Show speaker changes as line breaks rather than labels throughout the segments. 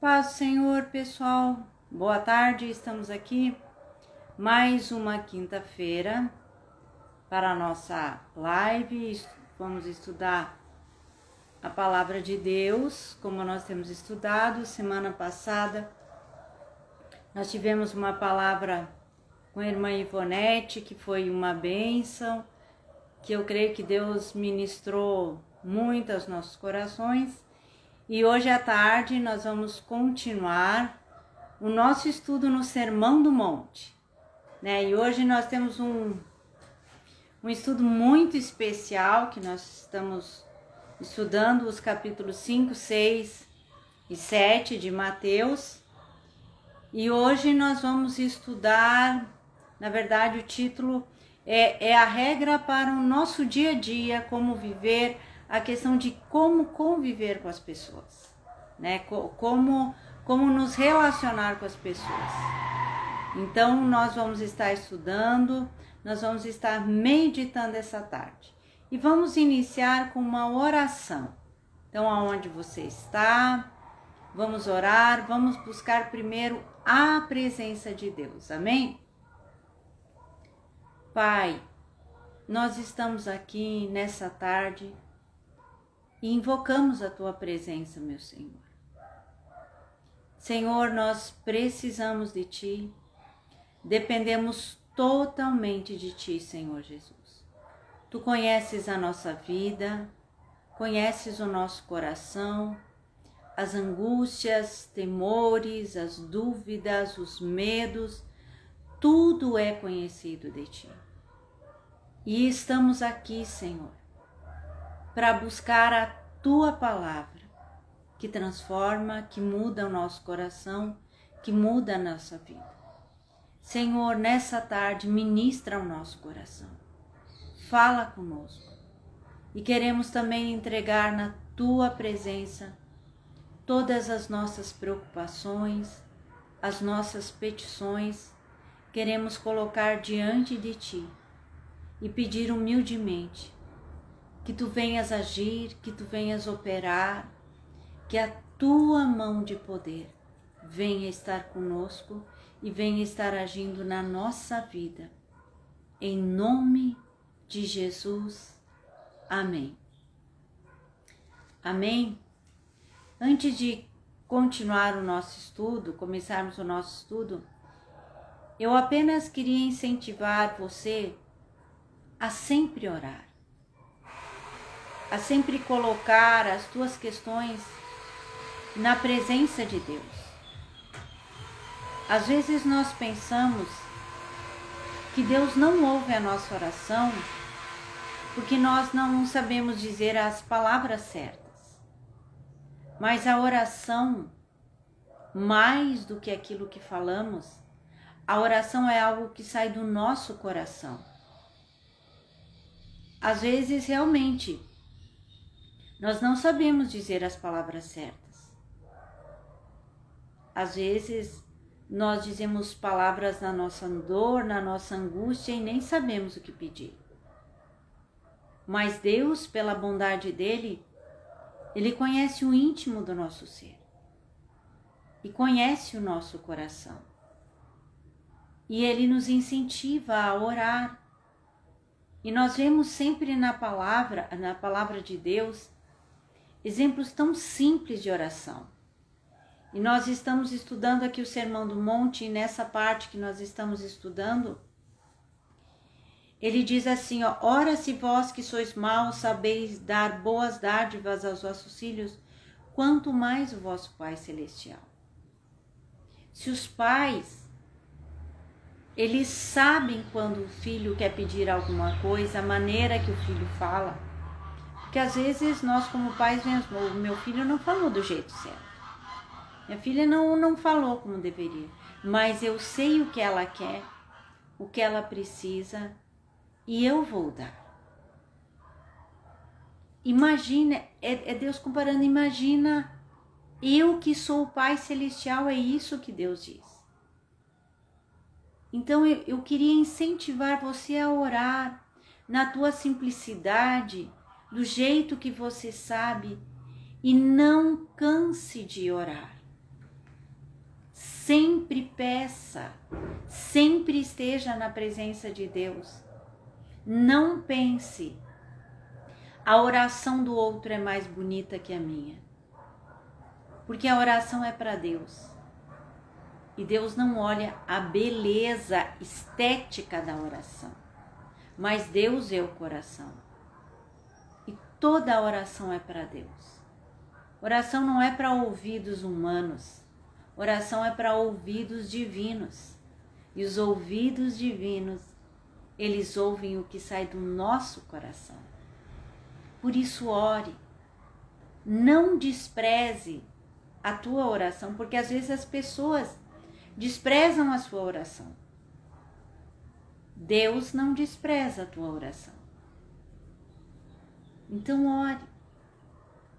Paz do Senhor, pessoal. Boa tarde, estamos aqui mais uma quinta-feira para a nossa live. Vamos estudar a palavra de Deus, como nós temos estudado. Semana passada nós tivemos uma palavra com a irmã Ivonete, que foi uma bênção, que eu creio que Deus ministrou muito aos nossos corações. E hoje à tarde nós vamos continuar o nosso estudo no Sermão do Monte, né? E hoje nós temos um estudo muito especial, que nós estamos estudando os capítulos 5, 6 e 7 de Mateus. E hoje nós vamos estudar, na verdade o título é a regra para o nosso dia a dia, como viver, a questão de como conviver com as pessoas, né? Como nos relacionar com as pessoas. Então, nós vamos estar estudando, nós vamos estar meditando essa tarde. E vamos iniciar com uma oração. Então, aonde você está, vamos orar, vamos buscar primeiro a presença de Deus. Amém? Pai, nós estamos aqui nessa tarde e invocamos a Tua presença, meu Senhor. Senhor, nós precisamos de Ti, dependemos totalmente de Ti, Senhor Jesus. Tu conheces a nossa vida, conheces o nosso coração, as angústias, temores, as dúvidas, os medos, tudo é conhecido de Ti. E estamos aqui, Senhor, para buscar a Tua palavra, que transforma, que muda o nosso coração, que muda a nossa vida. Senhor, nessa tarde, ministra o nosso coração, fala conosco. E queremos também entregar na Tua presença todas as nossas preocupações, as nossas petições, queremos colocar diante de Ti e pedir humildemente que Tu venhas agir, que Tu venhas operar, que a Tua mão de poder venha estar conosco e venha estar agindo na nossa vida. Em nome de Jesus. Amém. Amém? Antes de continuar o nosso estudo, começarmos o nosso estudo, eu apenas queria incentivar você a sempre orar, a sempre colocar as tuas questões na presença de Deus. Às vezes nós pensamos que Deus não ouve a nossa oração porque nós não sabemos dizer as palavras certas. Mas a oração, mais do que aquilo que falamos, a oração é algo que sai do nosso coração. Às vezes, realmente, nós não sabemos dizer as palavras certas. Às vezes, nós dizemos palavras na nossa dor, na nossa angústia e nem sabemos o que pedir. Mas Deus, pela bondade dEle, Ele conhece o íntimo do nosso ser e conhece o nosso coração. E Ele nos incentiva a orar. E nós vemos sempre na palavra de Deus, exemplos tão simples de oração. E nós estamos estudando aqui o Sermão do Monte, e nessa parte que nós estamos estudando, ele diz assim, ó: ora, se vós que sois maus sabeis dar boas dádivas aos vossos filhos, quanto mais o vosso Pai Celestial. Se os pais, eles sabem quando o filho quer pedir alguma coisa, a maneira que o filho fala, porque às vezes nós como pais vemos, o meu filho não falou do jeito certo. Minha filha não falou como deveria, mas eu sei o que ela quer, o que ela precisa e eu vou dar. Imagina, é Deus comparando, imagina eu que sou o Pai Celestial, é isso que Deus diz. Então eu queria incentivar você a orar na tua simplicidade, do jeito que você sabe, e não canse de orar. sempre peça, sempre esteja na presença de Deus. Não pense, a oração do outro é mais bonita que a minha, porque a oração é para Deus. E Deus não olha a beleza estética da oração, mas Deus vê o coração. E toda a oração é para Deus. Oração não é para ouvidos humanos, oração é para ouvidos divinos. E os ouvidos divinos, eles ouvem o que sai do nosso coração. Por isso, ore. Não despreze a tua oração, porque às vezes as pessoas desprezam a sua oração. Deus não despreza a tua oração. Então, ore.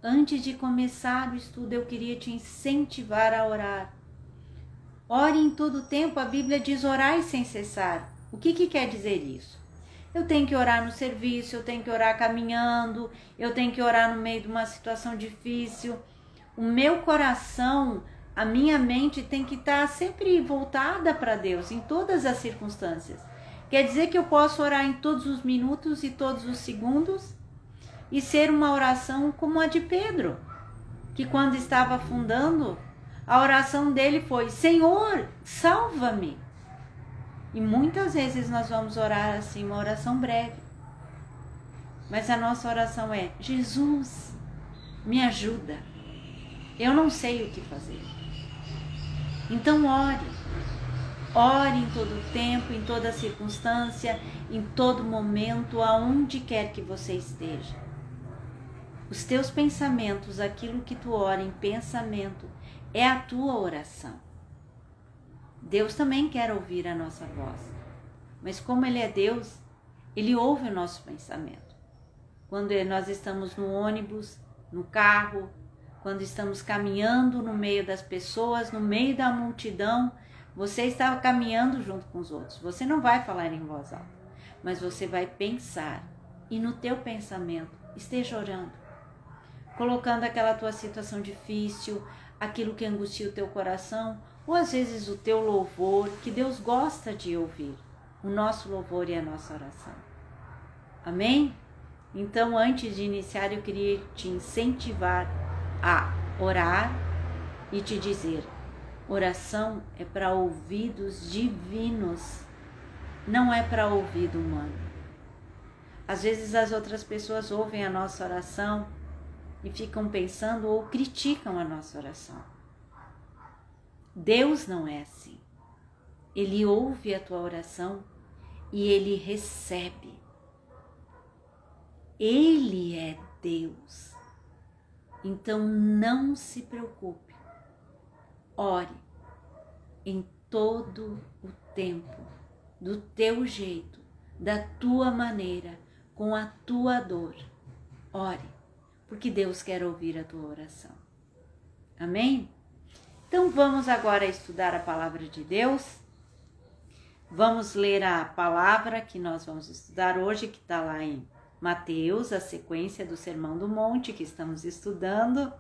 Antes de começar o estudo, eu queria te incentivar a orar. Ore em todo tempo. A Bíblia diz orai sem cessar. O que quer dizer isso? Eu tenho que orar no serviço, eu tenho que orar caminhando, eu tenho que orar no meio de uma situação difícil. O meu coração, a minha mente tem que estar sempre voltada para Deus em todas as circunstâncias. Quer dizer que eu posso orar em todos os minutos e todos os segundos e ser uma oração como a de Pedro, que quando estava afundando, a oração dele foi: Senhor, salva-me. E muitas vezes nós vamos orar assim, uma oração breve. Mas a nossa oração é: Jesus, me ajuda. Eu não sei o que fazer. Então ore. Ore em todo tempo, em toda circunstância, em todo momento, aonde quer que você esteja. Os teus pensamentos, aquilo que tu ora em pensamento, é a tua oração. Deus também quer ouvir a nossa voz, mas como Ele é Deus, Ele ouve o nosso pensamento. Quando nós estamos no ônibus, no carro, quando estamos caminhando no meio das pessoas, no meio da multidão, você está caminhando junto com os outros. Você não vai falar em voz alta, mas você vai pensar, e no teu pensamento esteja orando, colocando aquela tua situação difícil, aquilo que angustia o teu coração, ou às vezes o teu louvor, que Deus gosta de ouvir, o nosso louvor e a nossa oração. Amém? Então, antes de iniciar, eu queria te incentivar a orar e te dizer: oração é para ouvidos divinos, não é para ouvido humano. Às vezes as outras pessoas ouvem a nossa oração e ficam pensando ou criticam a nossa oração. Deus não é assim. Ele ouve a tua oração e Ele recebe. Ele é Deus. Então não se preocupe. Ore em todo o tempo, do teu jeito, da tua maneira, com a tua dor. Ore, porque Deus quer ouvir a tua oração. Amém? Então vamos agora estudar a palavra de Deus. Vamos ler a palavra que nós vamos estudar hoje, que está lá em Mateus, a sequência do Sermão do Monte que estamos estudando.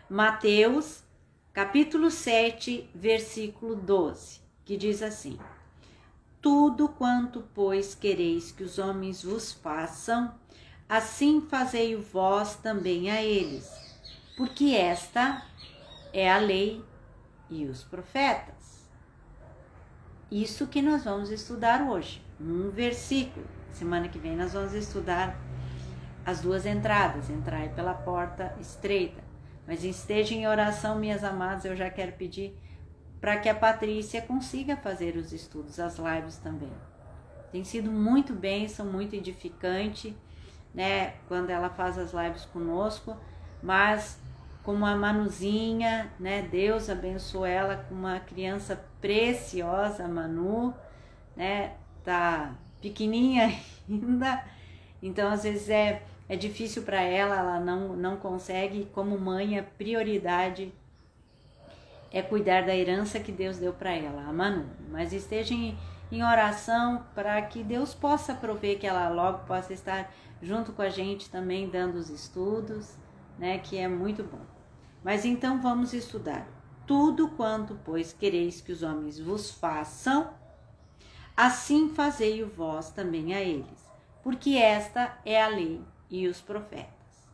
Mateus, capítulo 7, versículo 12, que diz assim: Tudo quanto, pois, quereis que os homens vos façam, assim fazei-o vós também a eles, porque esta é a lei e os profetas. Isso que nós vamos estudar hoje, um versículo. Semana que vem nós vamos estudar as duas entradas, entrai pela porta estreita. Mas esteja em oração, minhas amadas, eu já quero pedir para que a Patrícia consiga fazer os estudos, as lives também. Tem sido muito bênção, muito edificante, né, quando ela faz as lives conosco, mas como a Manuzinha, né, Deus abençoou ela com uma criança preciosa, a Manu, né, tá pequenininha ainda, então às vezes é difícil para ela não consegue, como mãe, a prioridade é cuidar da herança que Deus deu para ela, a Manu. Mas esteja em oração para que Deus possa prover que ela logo possa estar junto com a gente também, dando os estudos, né, que é muito bom. Mas então vamos estudar. tudo quanto, pois, quereis que os homens vos façam, assim fazei-o vós também a eles, porque esta é a lei e os profetas.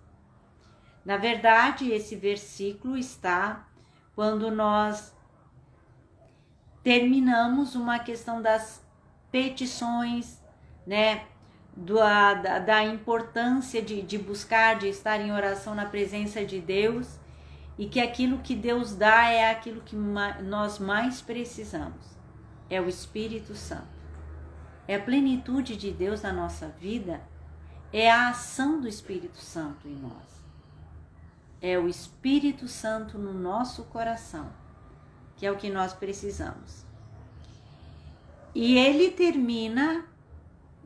Na verdade, esse versículo está quando nós terminamos uma questão das petições, né? Da importância de buscar, de estar em oração na presença de Deus, e que aquilo que Deus dá é aquilo que nós mais precisamos, é o Espírito Santo. É a plenitude de Deus na nossa vida, é a ação do Espírito Santo em nós. É o Espírito Santo no nosso coração, que é o que nós precisamos. E ele termina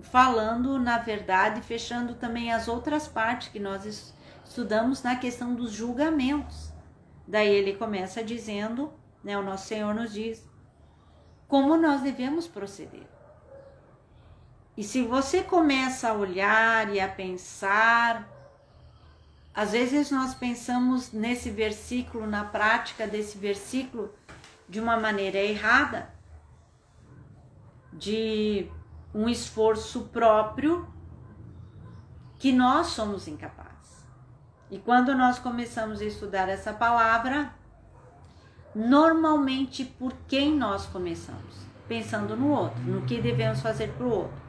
falando, na verdade, fechando também as outras partes que nós estudamos na questão dos julgamentos. Daí ele começa dizendo, né, o nosso Senhor nos diz como nós devemos proceder. E se você começa a olhar e a pensar, às vezes nós pensamos nesse versículo, na prática desse versículo, de uma maneira errada, de um esforço próprio que nós somos incapazes. E quando nós começamos a estudar essa palavra, normalmente por quem nós começamos? Pensando no outro, no que devemos fazer para o outro.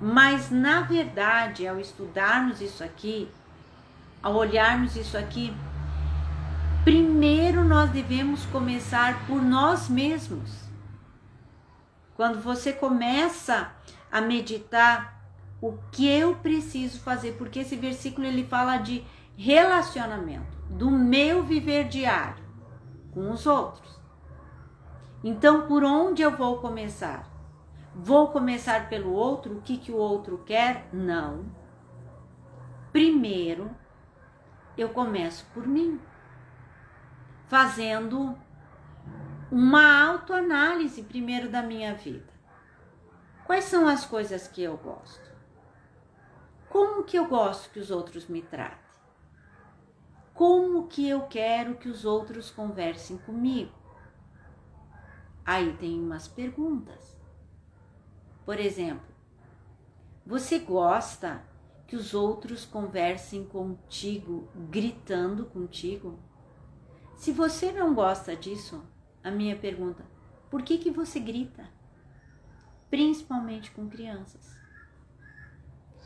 Mas na verdade, ao estudarmos isso aqui, ao olharmos isso aqui, primeiro nós devemos começar por nós mesmos. Quando você começa a meditar o que eu preciso fazer, porque esse versículo ele fala de relacionamento, do meu viver diário com os outros. Então, por onde eu vou começar? Vou começar pelo outro? O que o outro quer? Não. Primeiro, eu começo por mim, fazendo uma autoanálise primeiro da minha vida. Quais são as coisas que eu gosto? Como que eu gosto que os outros me tratem? Como que eu quero que os outros conversem comigo? Aí tem umas perguntas. Por exemplo, você gosta que os outros conversem contigo, gritando contigo? Se você não gosta disso, a minha pergunta, por que você grita? Principalmente com crianças.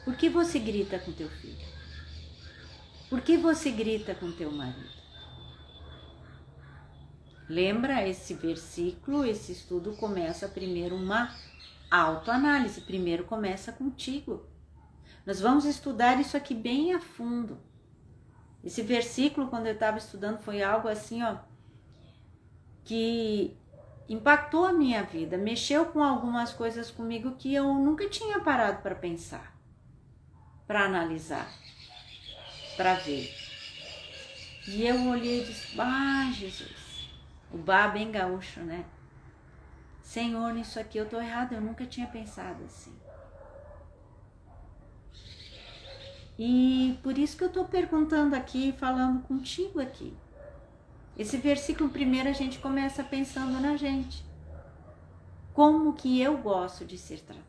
Por que você grita com teu filho? Por que você grita com teu marido? Lembra, esse versículo, esse estudo começa primeiro uma autoanálise. Primeiro começa contigo. Nós vamos estudar isso aqui bem a fundo. Esse versículo, quando eu estava estudando, foi algo assim, ó, que impactou a minha vida, mexeu com algumas coisas comigo que eu nunca tinha parado para pensar, para analisar, para ver. E eu olhei e disse, Jesus, o Bá bem gaúcho, né? Senhor, nisso aqui eu tô errado, eu nunca tinha pensado assim. E por isso que eu tô perguntando aqui, falando contigo aqui. Esse versículo primeiro a gente começa pensando na gente. Como que eu gosto de ser tratada?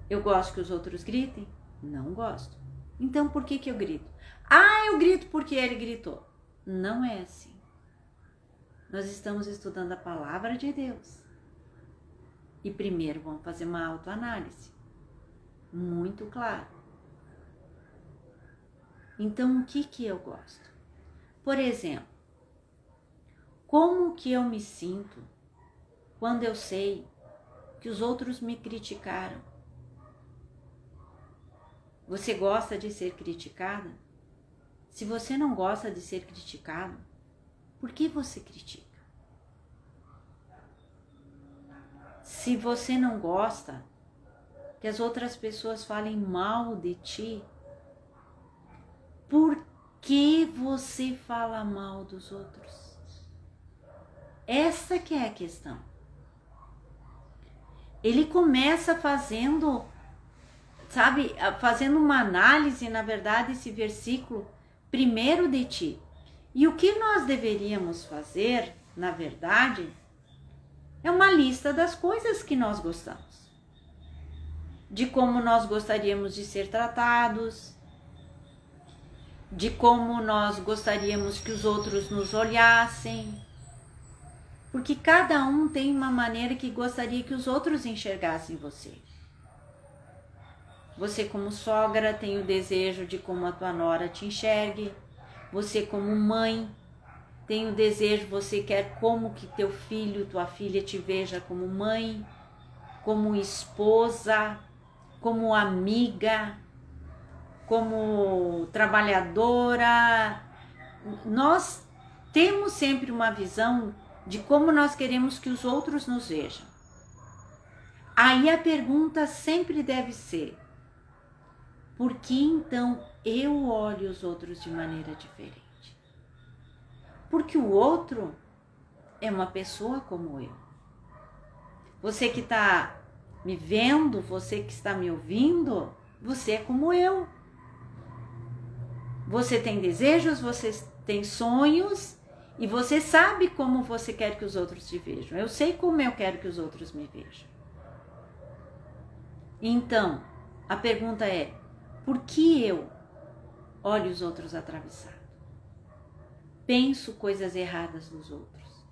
Eu gosto que os outros gritem? Não gosto. Então por que eu grito? Ah, eu grito porque ele gritou. Não é assim. Nós estamos estudando a palavra de Deus. E primeiro vamos fazer uma autoanálise. Muito claro. Então o que eu gosto? Por exemplo, como que eu me sinto quando eu sei que os outros me criticaram? Você gosta de ser criticada? Se você não gosta de ser criticado, por que você critica? Se você não gosta que as outras pessoas falem mal de ti, por que você fala mal dos outros? Essa que é a questão. Ele começa fazendo, fazendo uma análise, na verdade, esse versículo, primeiro de ti. E o que nós deveríamos fazer, na verdade, é uma lista das coisas que nós gostamos. De como nós gostaríamos de ser tratados, de como nós gostaríamos que os outros nos olhassem. Porque cada um tem uma maneira que gostaria que os outros enxergassem você. Você como sogra tem o desejo de como a tua nora te enxergue. Você como mãe tem o desejo, você quer como que teu filho, tua filha te veja como mãe, como esposa, como amiga, como trabalhadora. Nós temos sempre uma visão de como nós queremos que os outros nos vejam. Aí a pergunta sempre deve ser: por que então eu olho os outros de maneira diferente? Porque o outro é uma pessoa como eu. Você que está me vendo, você que está me ouvindo, você é como eu. Você tem desejos, você tem sonhos e você sabe como você quer que os outros te vejam. Eu sei como eu quero que os outros me vejam. Então, a pergunta é: por que eu olho os outros atravessados? Penso coisas erradas dos outros.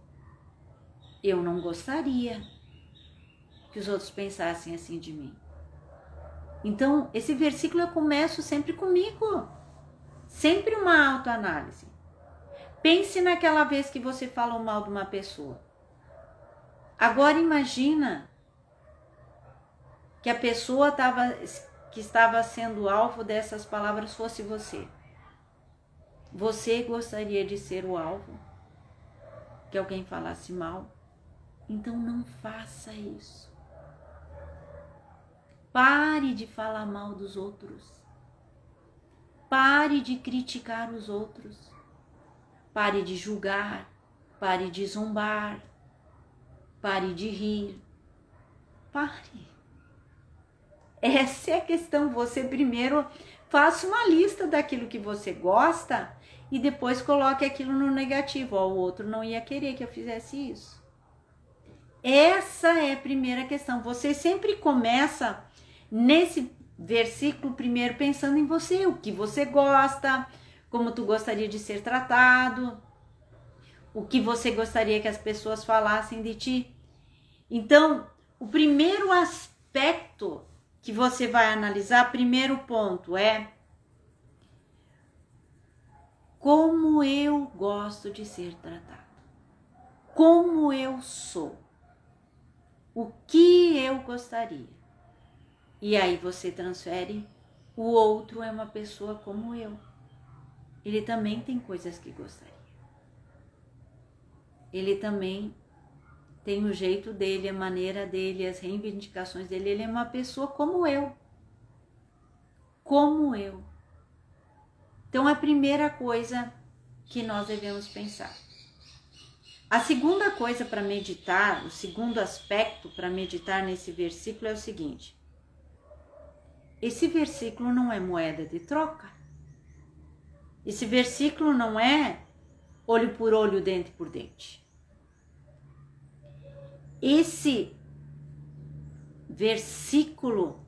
Eu não gostaria que os outros pensassem assim de mim. Então, esse versículo eu começo sempre comigo. Sempre uma autoanálise. Pense naquela vez que você falou mal de uma pessoa. Agora imagina que a pessoa que estava sendo alvo dessas palavras fosse você. Você gostaria de ser o alvo? Que alguém falasse mal? Então não faça isso. Pare de falar mal dos outros. Pare de criticar os outros. Pare de julgar. Pare de zombar. Pare de rir. Pare. Essa é a questão. Você primeiro faça uma lista daquilo que você gosta e depois coloque aquilo no negativo. O outro não ia querer que eu fizesse isso. Essa é a primeira questão. Você sempre começa nesse versículo primeiro pensando em você, o que você gosta, como tu gostaria de ser tratado, o que você gostaria que as pessoas falassem de ti. Então, o primeiro aspecto que você vai analisar, primeiro ponto é: como eu gosto de ser tratado, como eu sou, o que eu gostaria. E aí você transfere: o outro é uma pessoa como eu. Ele também tem coisas que gostaria. Ele também tem o jeito dele, a maneira dele, as reivindicações dele. Ele é uma pessoa como eu. Como eu. Então, a primeira coisa que nós devemos pensar. A segunda coisa para meditar, o segundo aspecto para meditar nesse versículo é o seguinte: esse versículo não é moeda de troca. Esse versículo não é olho por olho, dente por dente. Esse versículo,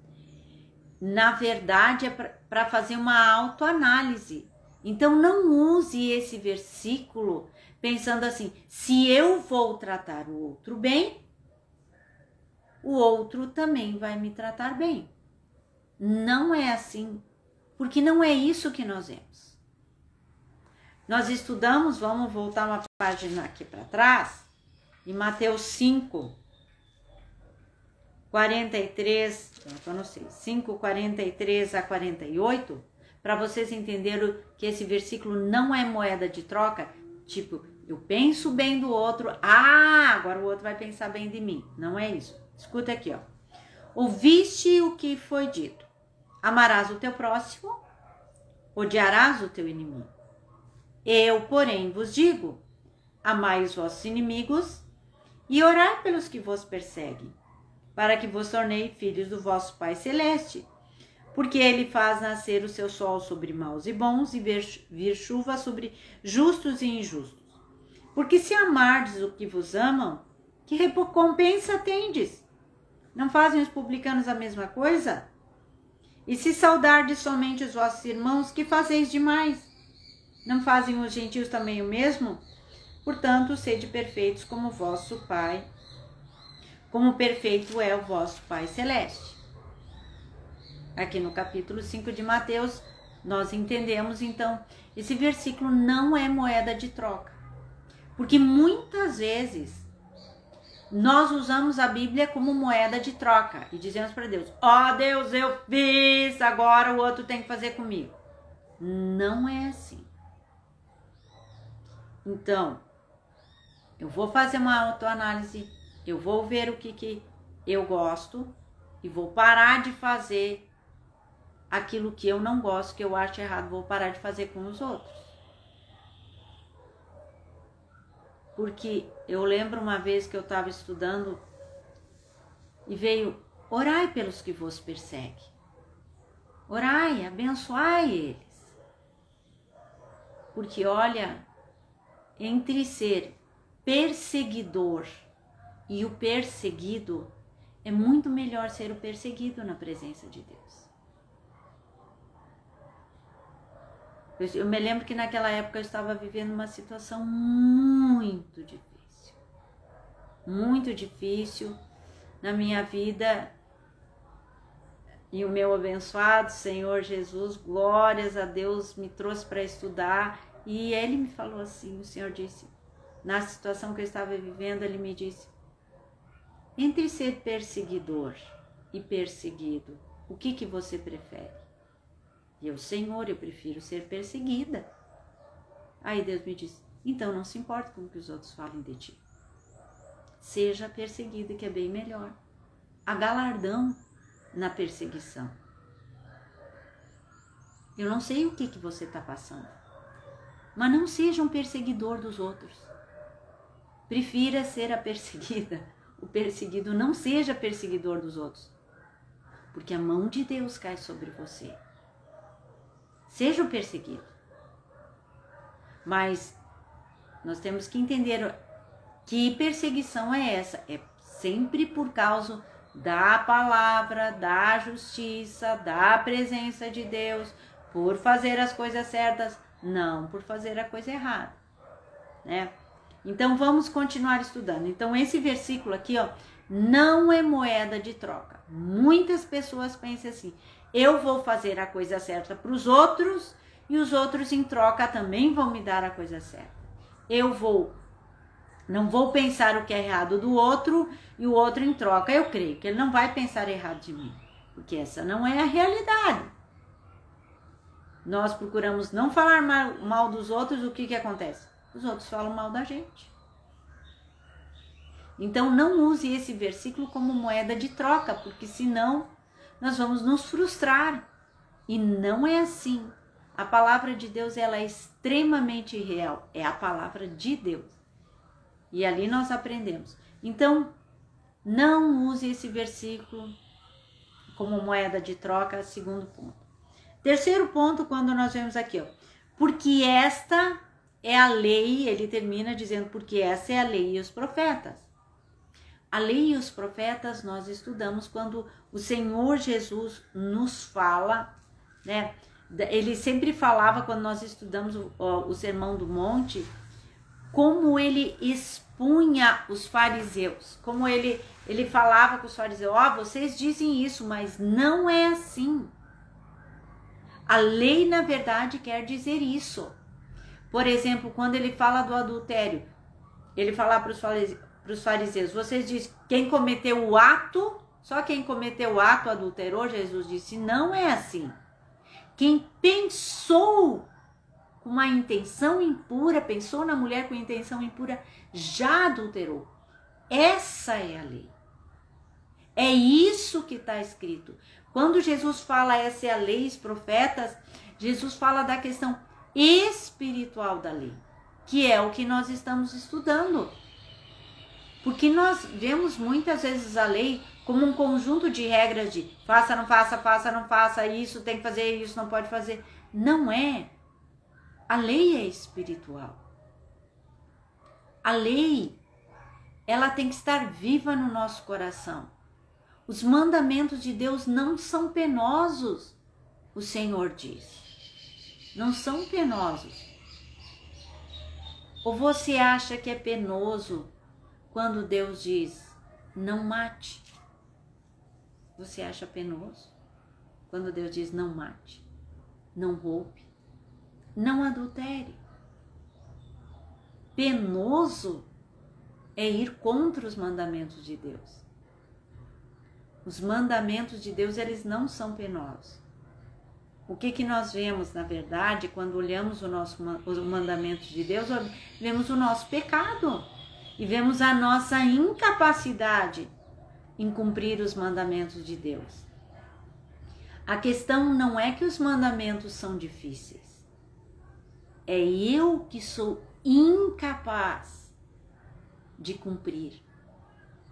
na verdade, é para fazer uma autoanálise. Então, não use esse versículo pensando assim: se eu vou tratar o outro bem, o outro também vai me tratar bem. Não é assim, porque não é isso que nós vemos. Nós estudamos, vamos voltar uma página aqui para trás, em Mateus 5, 43, eu não sei, 5, 43 a 48, para vocês entenderem que esse versículo não é moeda de troca, tipo, eu penso bem do outro, agora o outro vai pensar bem de mim. Não é isso. Escuta aqui, ó. Ouviste o que foi dito: amarás o teu próximo, odiarás o teu inimigo. Eu, porém, vos digo: amai os vossos inimigos e orai pelos que vos perseguem, para que vos tornei filhos do vosso Pai Celeste. porque ele faz nascer o seu sol sobre maus e bons e vir chuva sobre justos e injustos. Porque se amardes o que vos amam, que recompensa tendes? Não fazem os publicanos a mesma coisa? E se saudardes somente os vossos irmãos, que fazeis demais? Não fazem os gentios também o mesmo? Portanto, sede perfeitos como vosso Pai, como perfeito é o vosso Pai Celeste. Aqui no capítulo 5 de Mateus, nós entendemos, então, esse versículo não é moeda de troca. Porque muitas vezes nós usamos a Bíblia como moeda de troca e dizemos para Deus: ó Deus, eu fiz, agora o outro tem que fazer comigo. Não é assim. Então, eu vou fazer uma autoanálise, eu vou ver o que eu gosto e vou parar de fazer aquilo que eu não gosto, que eu acho errado, vou parar de fazer com os outros. Porque eu lembro uma vez que eu estava estudando e veio: orai pelos que vos perseguem. Orai, abençoai eles. Porque olha, entre ser perseguidor e o perseguido, é muito melhor ser o perseguido na presença de Deus. Eu me lembro que naquela época eu estava vivendo uma situação muito difícil na minha vida, e o meu abençoado Senhor Jesus, glórias a Deus, me trouxe para estudar, e ele me falou assim, o Senhor disse, na situação que eu estava vivendo, ele me disse: entre ser perseguidor e perseguido, o que você prefere? E eu: Senhor, eu prefiro ser perseguida. Aí Deus me disse: então não se importa com o que os outros falem de ti. Seja perseguida, que é bem melhor. Há galardão na perseguição. Eu não sei o que você está passando, mas não seja um perseguidor dos outros. Prefira ser a perseguida. O perseguido não seja perseguidor dos outros, porque a mão de Deus cai sobre você. Seja o perseguido. Mas nós temos que entender que perseguição é essa. É sempre por causa da palavra, da justiça, da presença de Deus, por fazer as coisas certas, não por fazer a coisa errada, né? Então vamos continuar estudando. Então esse versículo aqui, ó, não é moeda de troca. Muitas pessoas pensam assim: eu vou fazer a coisa certa para os outros e os outros em troca também vão me dar a coisa certa. Não vou pensar o que é errado do outro e o outro em troca, eu creio que ele não vai pensar errado de mim, porque essa não é a realidade. Nós procuramos não falar mal dos outros, o que acontece? Os outros falam mal da gente. Então não use esse versículo como moeda de troca, porque senão nós vamos nos frustrar. E não é assim. A palavra de Deus, ela é extremamente real. É a palavra de Deus. E ali nós aprendemos. Então, não use esse versículo como moeda de troca, segundo ponto. Terceiro ponto, quando nós vemos aqui, ó, porque esta é a lei, ele termina dizendo, porque essa é a lei e os profetas. A lei e os profetas nós estudamos quando o Senhor Jesus nos fala, né? Ele sempre falava, quando nós estudamos o Sermão do Monte, como ele expunha os fariseus, como ele falava com os fariseus: ó, vocês dizem isso, mas não é assim. A lei, na verdade, quer dizer isso. Por exemplo, quando ele fala do adultério, ele fala para os fariseus: vocês dizem, quem cometeu o ato, só quem cometeu o ato adulterou. Jesus disse: não é assim. Quem pensou com uma intenção impura, pensou na mulher com intenção impura, já adulterou. Essa é a lei. É isso que está escrito. Quando Jesus fala essa é a lei, os profetas, Jesus fala da questão espiritual da lei, que é o que nós estamos estudando. Porque nós vemos muitas vezes a lei como um conjunto de regras de faça, não faça, faça, não faça, isso tem que fazer, isso não pode fazer. Não é. A lei é espiritual. A lei, ela tem que estar viva no nosso coração. Os mandamentos de Deus não são penosos, o Senhor diz. Não são penosos. Ou você acha que é penoso quando Deus diz, não mate? Você acha penoso quando Deus diz, não mate, não roube, não adultere? Penoso é ir contra os mandamentos de Deus. Os mandamentos de Deus, eles não são penosos. O que nós vemos, na verdade, quando olhamos os mandamentos de Deus, vemos o nosso pecado e vemos a nossa incapacidade em cumprir os mandamentos de Deus. A questão não é que os mandamentos são difíceis. É eu que sou incapaz de cumprir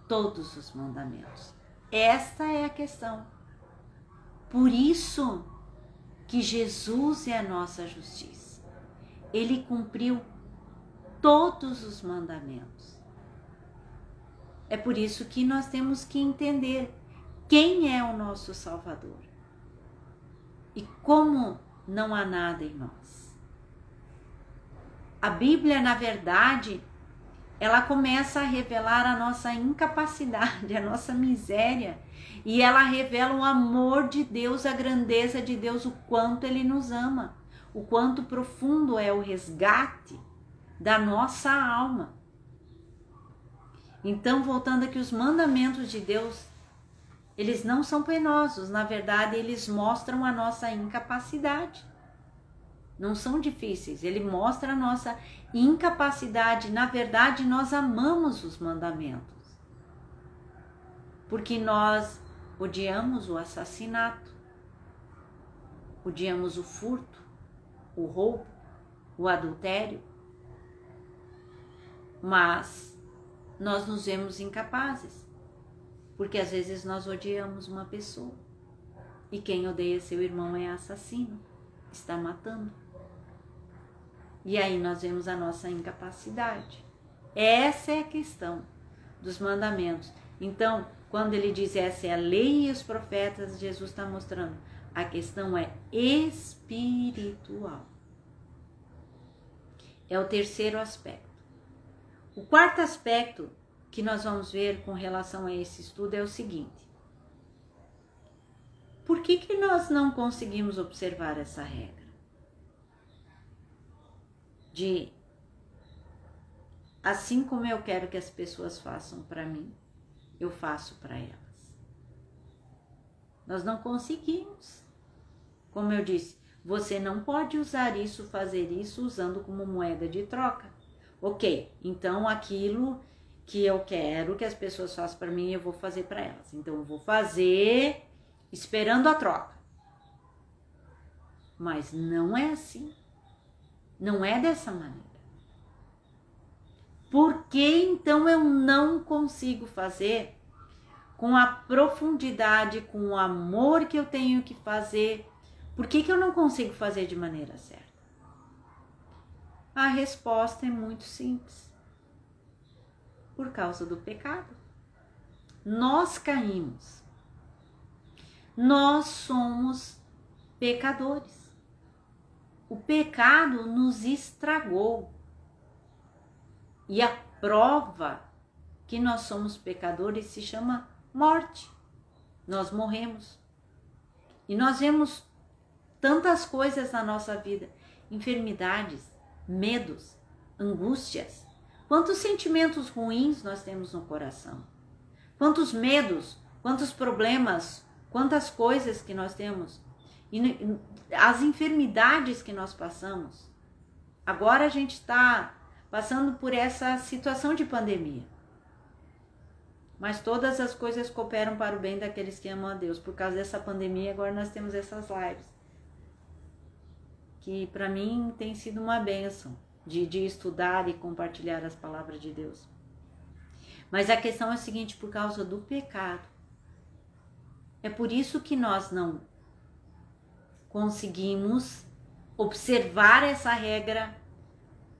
todos os mandamentos. Esta é a questão. Por isso que Jesus é a nossa justiça. Ele cumpriu todos os mandamentos. É por isso que nós temos que entender quem é o nosso Salvador e como não há nada em nós. A Bíblia, na verdade, ela começa a revelar a nossa incapacidade, a nossa miséria, e ela revela o amor de Deus, a grandeza de Deus, o quanto Ele nos ama, o quanto profundo é o resgate da nossa alma. Então, voltando aqui, os mandamentos de Deus, eles não são penosos, na verdade, eles mostram a nossa incapacidade. Não são difíceis, ele mostra a nossa incapacidade. Na verdade, nós amamos os mandamentos, porque nós odiamos o assassinato, odiamos o furto, o roubo, o adultério, mas nós nos vemos incapazes, porque às vezes nós odiamos uma pessoa, e quem odeia seu irmão é assassino, está matando. E aí nós vemos a nossa incapacidade. Essa é a questão dos mandamentos. Então, quando ele diz essa é a lei e os profetas, Jesus está mostrando, a questão é espiritual. É o terceiro aspecto. O quarto aspecto que nós vamos ver com relação a esse estudo é o seguinte: por que nós não conseguimos observar essa regra? De assim como eu quero que as pessoas façam para mim, eu faço para elas. Nós não conseguimos. Como eu disse, você não pode usar isso, fazer isso usando como moeda de troca. Ok, então aquilo que eu quero que as pessoas façam para mim, eu vou fazer para elas. Então eu vou fazer esperando a troca. Mas não é assim. Não é dessa maneira. Por que então eu não consigo fazer com a profundidade, com o amor que eu tenho que fazer? Por que eu não consigo fazer de maneira certa? A resposta é muito simples. Por causa do pecado. Nós caímos. Nós somos pecadores. O pecado nos estragou. E a prova que nós somos pecadores se chama morte. Nós morremos. E nós vemos tantas coisas na nossa vida, enfermidades, medos, angústias. Quantos sentimentos ruins nós temos no coração? Quantos medos, quantos problemas, quantas coisas que nós temos. E as enfermidades que nós passamos. Agora a gente está passando por essa situação de pandemia. Mas todas as coisas cooperam para o bem daqueles que amam a Deus. Por causa dessa pandemia, agora nós temos essas lives. Que para mim tem sido uma bênção de estudar e compartilhar as palavras de Deus. Mas a questão é a seguinte: por causa do pecado, É por isso que nós não conseguimos observar essa regra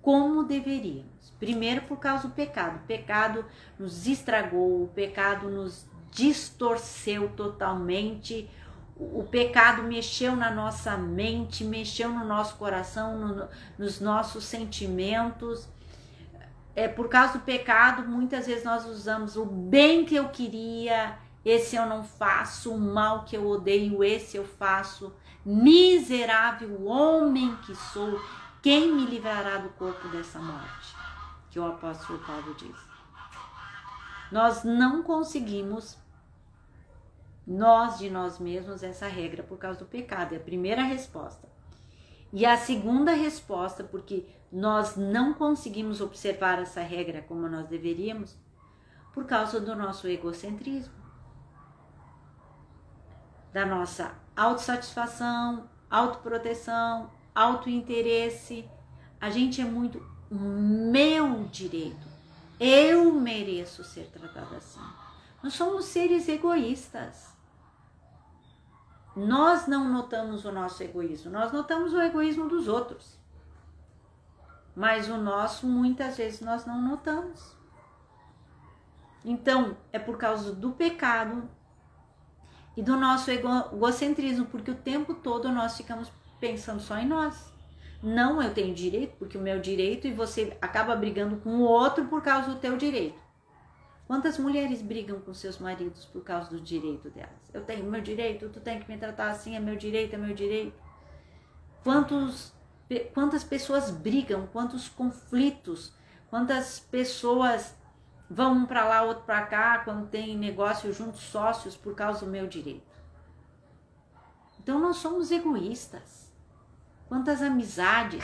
como deveríamos. Primeiro, por causa do pecado. O pecado nos estragou, o pecado nos distorceu totalmente, o pecado mexeu na nossa mente, mexeu no nosso coração, nos nossos sentimentos. É por causa do pecado, muitas vezes nós usamos o bem que eu queria, esse eu não faço, o mal que eu odeio, esse eu faço. Miserável homem que sou, quem me livrará do corpo dessa morte? Que o apóstolo Paulo diz. Nós não conseguimos, nós de nós mesmos, essa regra por causa do pecado. É a primeira resposta. E a segunda resposta, porque nós não conseguimos observar essa regra como nós deveríamos, por causa do nosso egocentrismo, da nossa autossatisfação, autoproteção, autointeresse. A gente é muito meu direito, eu mereço ser tratada assim. Nós somos seres egoístas. Nós não notamos o nosso egoísmo, nós notamos o egoísmo dos outros. Mas o nosso, muitas vezes, nós não notamos. Então, é por causa do pecado e do nosso egocentrismo, porque o tempo todo nós ficamos pensando só em nós. Não, eu tenho direito, porque o meu direito, e você acaba brigando com o outro por causa do teu direito. Quantas mulheres brigam com seus maridos por causa do direito delas? Eu tenho meu direito, tu tem que me tratar assim, é meu direito, é meu direito. Quantas pessoas brigam, quantos conflitos, quantas pessoas vão um para lá, outro para cá, quando tem negócio juntos, sócios, por causa do meu direito. Então nós somos egoístas. Quantas amizades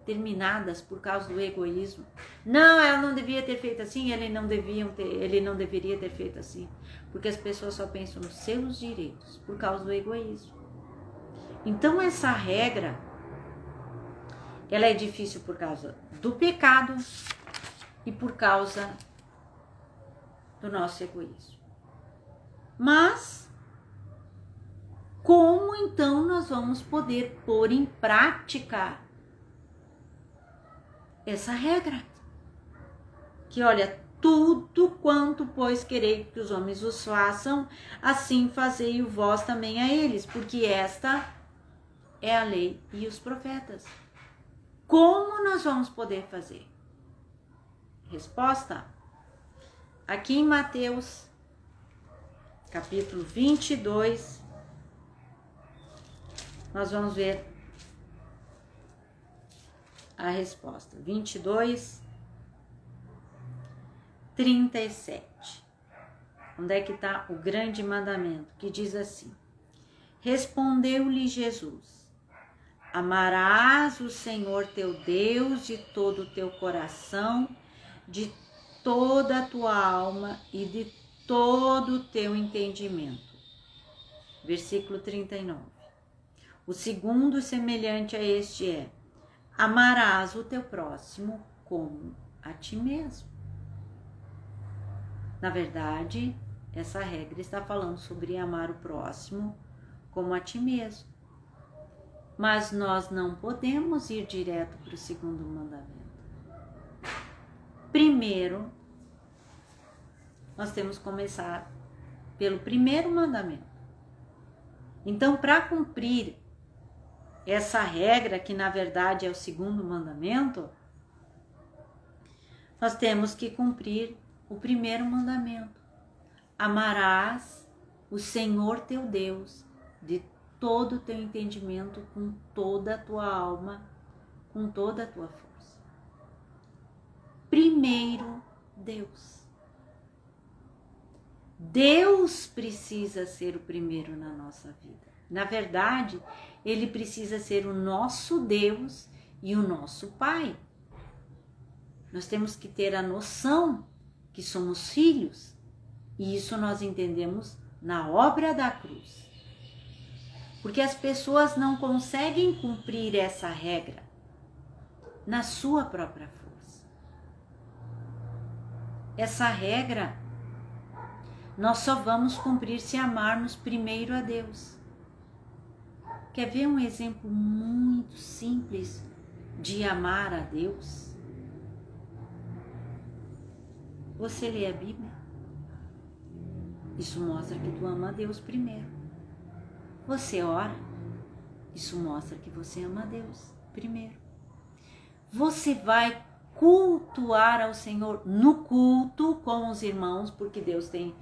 terminadas por causa do egoísmo. Não, ela não devia ter feito assim, ele não deveria ter feito assim. Porque as pessoas só pensam nos seus direitos por causa do egoísmo. Então essa regra, ela é difícil por causa do pecado e por causa do nosso egoísmo. Mas como então nós vamos poder pôr em prática essa regra? Que olha, tudo quanto, pois, quereis que os homens os façam, assim fazei o vós também a eles, porque esta é a lei e os profetas. Como nós vamos poder fazer? Resposta: aqui em Mateus, capítulo 22, nós vamos ver a resposta. 22, 37. Onde é que está o grande mandamento? Que diz assim: respondeu-lhe Jesus: amarás o Senhor teu Deus de todo o teu coração, de toda a tua alma e de todo o teu entendimento. Versículo 39. O segundo semelhante a este é: amarás o teu próximo como a ti mesmo. Na verdade, essa regra está falando sobre amar o próximo como a ti mesmo. Mas nós não podemos ir direto para o segundo mandamento. Primeiro, nós temos que começar pelo primeiro mandamento. Então, para cumprir essa regra, que na verdade é o segundo mandamento, nós temos que cumprir o primeiro mandamento. Amarás o Senhor teu Deus de todo o teu entendimento, com toda a tua alma, com toda a tua força. Primeiro, Deus. Deus precisa ser o primeiro na nossa vida. Na verdade, Ele precisa ser o nosso Deus e o nosso Pai. Nós temos que ter a noção que somos filhos, e isso nós entendemos na obra da cruz. Porque as pessoas não conseguem cumprir essa regra na sua própria força. Essa regra nós só vamos cumprir se amarmos primeiro a Deus. Quer ver um exemplo muito simples de amar a Deus? Você lê a Bíblia? Isso mostra que tu ama a Deus primeiro. Você ora? Isso mostra que você ama a Deus primeiro. Você vai cultuar ao Senhor no culto com os irmãos, porque Deus tem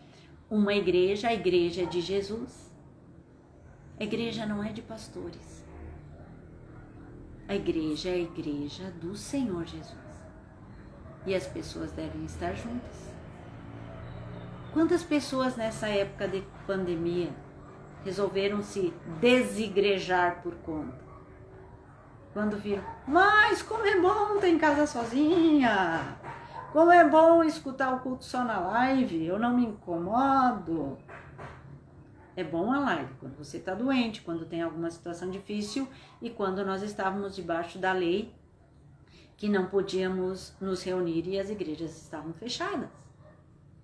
uma igreja, a igreja é de Jesus. A igreja não é de pastores. A igreja é a igreja do Senhor Jesus. E as pessoas devem estar juntas. Quantas pessoas nessa época de pandemia resolveram se desigrejar por conta? Quando viram, mas como é bom ter em casa sozinha, como é bom escutar o culto só na live, eu não me incomodo. É bom a live quando você está doente, quando tem alguma situação difícil e quando nós estávamos debaixo da lei que não podíamos nos reunir e as igrejas estavam fechadas.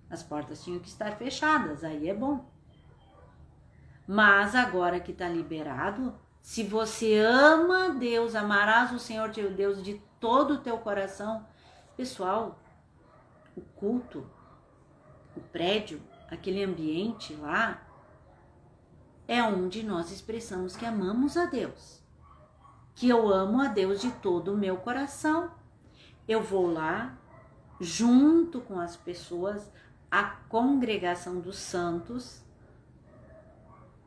As portas tinham que estar fechadas, aí é bom. Mas agora que está liberado, se você ama Deus, amarás o Senhor teu Deus de todo o teu coração. Pessoal, o culto, o prédio, aquele ambiente lá, é onde nós expressamos que amamos a Deus. Que eu amo a Deus de todo o meu coração. Eu vou lá, junto com as pessoas, a congregação dos santos,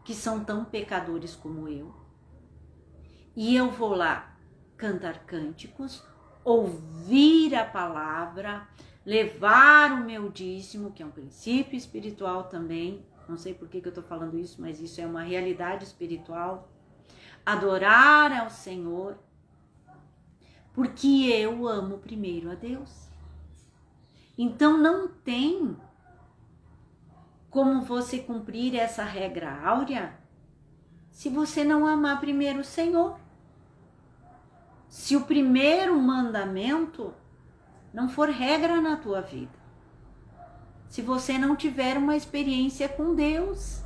que são tão pecadores como eu. E eu vou lá cantar cânticos, ouvir a palavra, levar o meu dízimo, que é um princípio espiritual também. Não sei por que eu estou falando isso, mas isso é uma realidade espiritual. Adorar ao Senhor, porque eu amo primeiro a Deus. Então não tem como você cumprir essa regra áurea se você não amar primeiro o Senhor. Se o primeiro mandamento não for regra na tua vida. Se você não tiver uma experiência com Deus.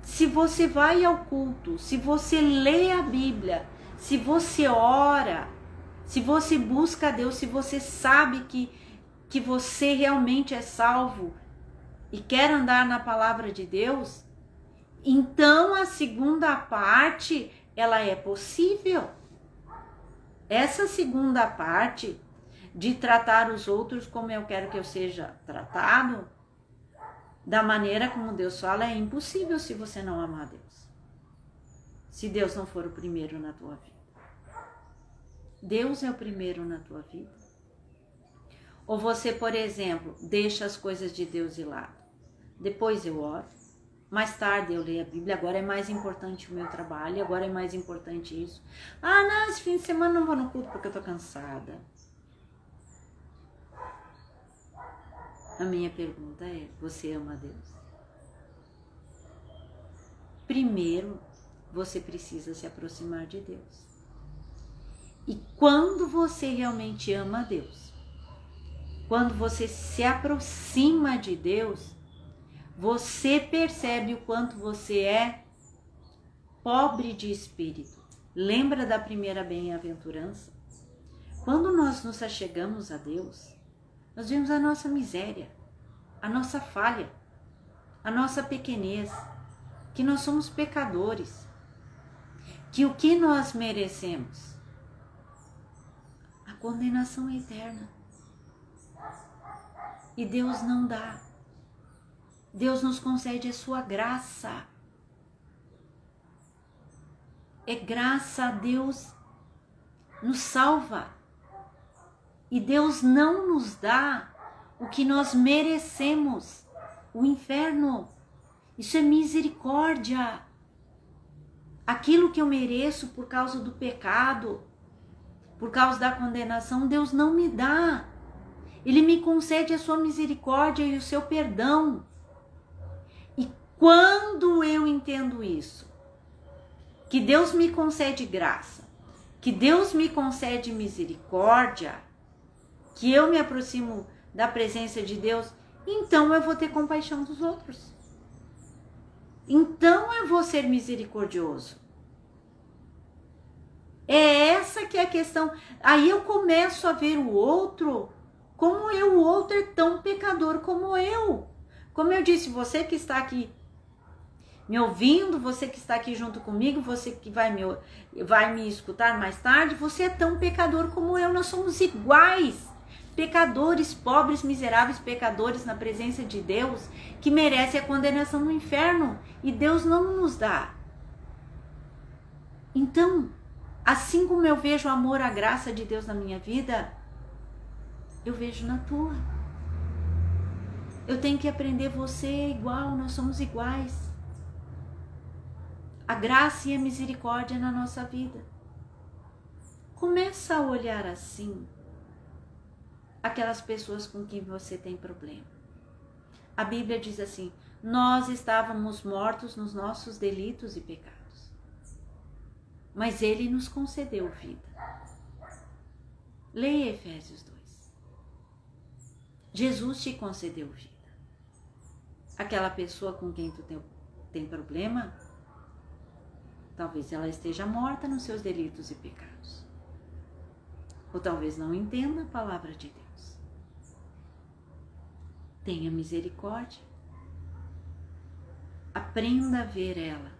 Se você vai ao culto, se você lê a Bíblia, se você ora, se você busca a Deus, se você sabe que você realmente é salvo e quer andar na palavra de Deus, então a segunda parte, ela é possível. Essa segunda parte de tratar os outros como eu quero que eu seja tratado, da maneira como Deus fala, é impossível se você não amar a Deus. Se Deus não for o primeiro na tua vida. Deus é o primeiro na tua vida. Ou você, por exemplo, deixa as coisas de Deus de lado. Depois eu oro. Mais tarde eu leio a Bíblia. Agora é mais importante o meu trabalho. Agora é mais importante isso. Ah, não, esse fim de semana não vou no culto porque eu tô cansada. A minha pergunta é, você ama a Deus? Primeiro, você precisa se aproximar de Deus. E quando você realmente ama a Deus, quando você se aproxima de Deus, você percebe o quanto você é pobre de espírito. Lembra da primeira bem-aventurança? Quando nós nos achegamos a Deus, nós vemos a nossa miséria, a nossa falha, a nossa pequenez, que nós somos pecadores, que o que nós merecemos? A condenação eterna. E Deus não dá. Deus nos concede a sua graça. É graça a Deus nos salva. E Deus não nos dá o que nós merecemos, o inferno. Isso é misericórdia. Aquilo que eu mereço por causa do pecado, por causa da condenação, Deus não me dá. Ele me concede a sua misericórdia e o seu perdão. E quando eu entendo isso, que Deus me concede graça, que Deus me concede misericórdia, que eu me aproximo da presença de Deus, então eu vou ter compaixão dos outros. Então eu vou ser misericordioso. É essa que é a questão. Aí eu começo a ver o outro como eu, o outro é tão pecador como eu. Como eu disse, você que está aqui me ouvindo, você que está aqui junto comigo, você que vai me escutar mais tarde, você é tão pecador como eu, nós somos iguais. Pecadores, pobres, miseráveis pecadores na presença de Deus, que merecem a condenação no inferno, e Deus não nos dá. Então, assim como eu vejo o amor, a graça de Deus na minha vida, eu vejo na tua. Eu tenho que aprender, você é igual, nós somos iguais. A graça e a misericórdia na nossa vida. Começa a olhar assim aquelas pessoas com quem você tem problema. A Bíblia diz assim: nós estávamos mortos nos nossos delitos e pecados, mas Ele nos concedeu vida. Leia Efésios 2. Jesus te concedeu vida. Aquela pessoa com quem tu tem problema, talvez ela esteja morta nos seus delitos e pecados. Ou talvez não entenda a palavra de Deus. Tenha misericórdia. Aprenda a ver ela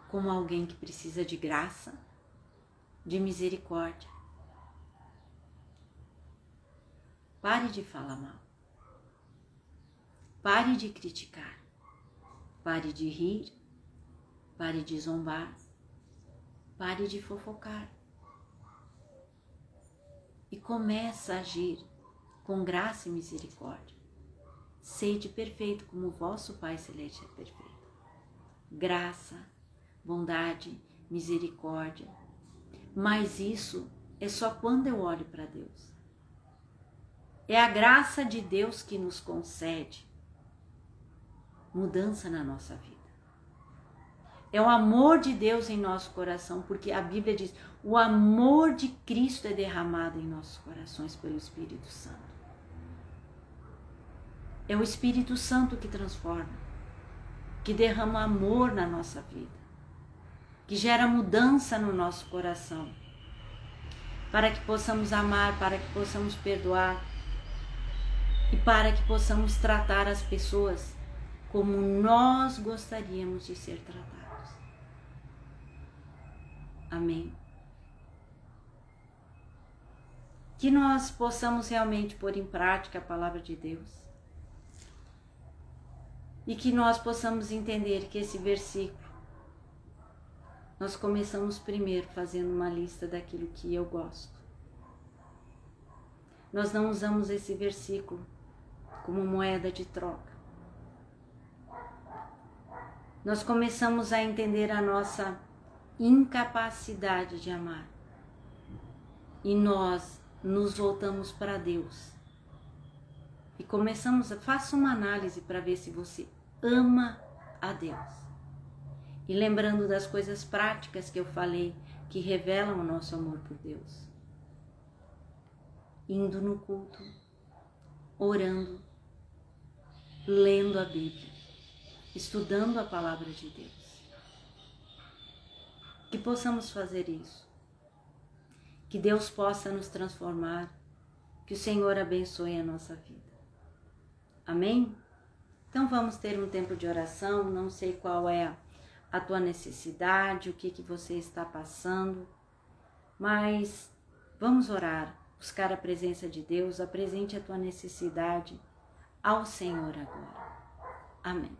como alguém que precisa de graça, de misericórdia. Pare de falar mal. Pare de criticar. Pare de rir. Pare de zombar. Pare de fofocar. E comece a agir com graça e misericórdia. Sede perfeito como o vosso Pai Celeste é perfeito. Graça, bondade, misericórdia. Mas isso é só quando eu olho para Deus. É a graça de Deus que nos concede mudança na nossa vida. É o amor de Deus em nosso coração, porque a Bíblia diz: o amor de Cristo é derramado em nossos corações pelo Espírito Santo. É o Espírito Santo que transforma, que derrama amor na nossa vida, que gera mudança no nosso coração, para que possamos amar, para que possamos perdoar e para que possamos tratar as pessoas como nós gostaríamos de ser tratados. Amém? Que nós possamos realmente pôr em prática a palavra de Deus. E que nós possamos entender que esse versículo, nós começamos primeiro fazendo uma lista daquilo que eu gosto. Nós não usamos esse versículo como moeda de troca. Nós começamos a entender a nossa incapacidade de amar. E nós nos voltamos para Deus. E começamos faça uma análise para ver se você ama a Deus. E lembrando das coisas práticas que eu falei, que revelam o nosso amor por Deus. Indo no culto, orando, lendo a Bíblia, estudando a palavra de Deus. Que possamos fazer isso. Que Deus possa nos transformar. Que o Senhor abençoe a nossa vida. Amém? Então vamos ter um tempo de oração. Não sei qual é a tua necessidade, o que você está passando, mas vamos orar, buscar a presença de Deus. Apresente a tua necessidade ao Senhor agora. Amém.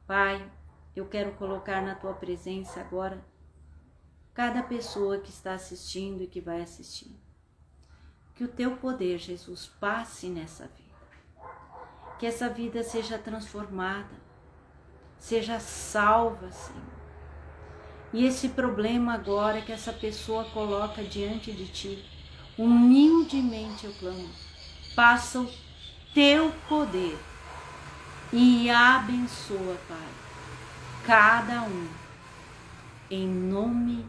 Pai, eu quero colocar na tua presença agora cada pessoa que está assistindo e que vai assistir. Que o teu poder, Jesus, passe nessa vida. Que essa vida seja transformada, seja salva, Senhor. E esse problema agora que essa pessoa coloca diante de ti, humildemente eu clamo, passa o teu poder e abençoa, Pai, cada um, em nome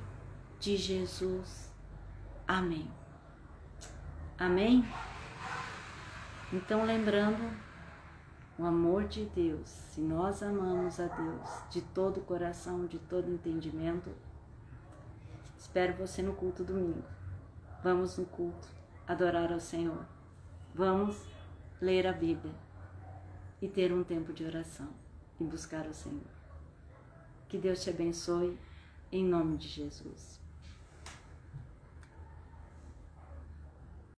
de Jesus. Amém. Amém? Então, lembrando o amor de Deus, se nós amamos a Deus de todo o coração, de todo entendimento, espero você no culto domingo. Vamos no culto adorar ao Senhor. Vamos ler a Bíblia e ter um tempo de oração e buscar o Senhor. Que Deus te abençoe, em nome de Jesus.